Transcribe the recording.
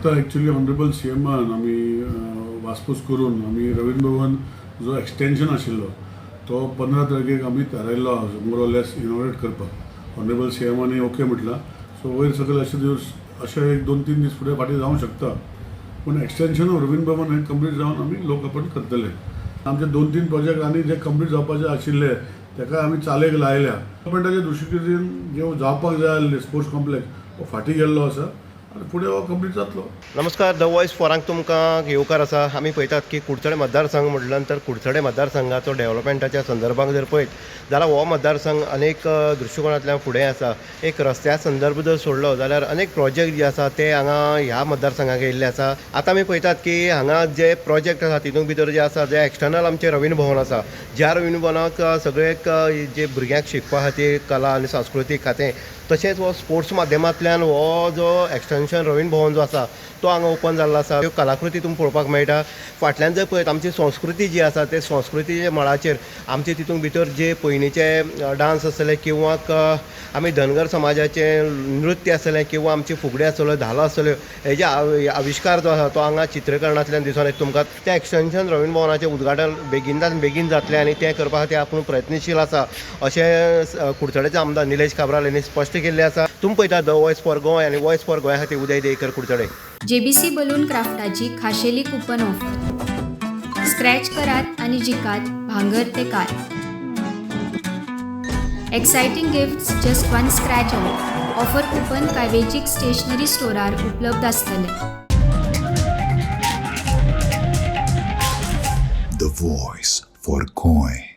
आता actually honourable CMन आमी वासपूस करून आमी रवींद्र भवन जो एक्सटेंशन आशिल्लो तो 15 तारखेक आमी थारायल्लो मोर ऑर लेस इनॉग्रेट करपाक. ऑनरेबल CMनी ओके म्हटला. सो वयर सकयल अशें एक 2-3 दीस फुडें फाटीं जावंक शकता. पूण एक्सटेंशन ऑफ रवींद्र भवन हें कंप्लीट जावन आमी लोकार्पण करतले. आमचे 2-3 प्रोजेक्ट आनी जे कंप्लीट जावपाचे आशिल्ले ताका आमी चालेक लायल्या. डेव्हलपमेंटाच्या दृश्टीन जे जावपाक जाय आसले स्पोर्ट्स कॉम्प्लेक्स हो फाटीं गेल्लो आसा आनी फुडें हो कंप्लीट जातलो. नमस्कार, द वॉयस फॉरांक तुमकां येवकार आसा. आमी पळयतात की कुडचडे मतदारसंघ म्हटल्या नंतर कुडचडे मतदारसंघाचो डेव्हलपमेंटाच्या संदर्भांत जर पळयत जाल्यार हो मतदारसंघ अनेक दृश्टिकोनांतल्यान फुडें आसा. एक रस्त्या संदर्भ जर सोडलो जाल्यार अनेक प्रोजेक्ट जे आसा ते हांगा ह्या मतदारसंघाक येयल्ले आसा. आतां आमी पळयतात की हांगा जे प्रोजेक्ट आसा तितून भितर जे आसा जे एक्सटर्नल आमचे रवींद्र भवन आसा, ज्या रवींद्र भवनाक सगळे जे भुरग्यांक शिकपा खातीर कला आनी सांस्कृतीक खातें तशेंच हो स्पोर्ट्स माध्यमांतल्यान हो जो एक्सटेंशन रवींद्र भवन जो आसा तो हांगा ओपन जाल्लो आसा. ह्यो कलाकृती तुमकां पळोवपाक मेळटा. फाटल्यान जर पळयत आमची संस्कृती जी आसा ते संस्कृतीच्या मळाचेर आमचे तितून भितर जे पयलींचे डान्स आसले किंवा आमी धनगर समाजाचे नृत्य आसलें किंवा आमचे फुगड्यो आसल्यो, धालो आसल्यो, हेजे आविश्कार जो आसा तो हांगा चित्रीकरणांतल्यान दिसून येता तुमकां. तें एक्सटेंशन रवींद्र भवनाचें उद्घाटन बेगिनान बेगीन जातलें आनी तें करपा खातीर आपूण प्रयत्नशील आसा अशें कुडचड्याचे आमदार निलेश काब्राल यांनी स्पश्ट केल्लें आसा. तुमी पळयता द वॉयस फॉर गोंय आनी वॉयस फॉर गोंया खातीर उदय देयकर, कुडचडे. JBC बलून क्राफ्टाची खाशेली कुपन ऑफर. स्क्रॅच करात आणि जिकात भांगर ते car. Exciting gifts just one scratch away. Offer coupon काय वेंचीक स्टेशनरी स्टोरार उपलब्ध आसतले. The Voice for Goy.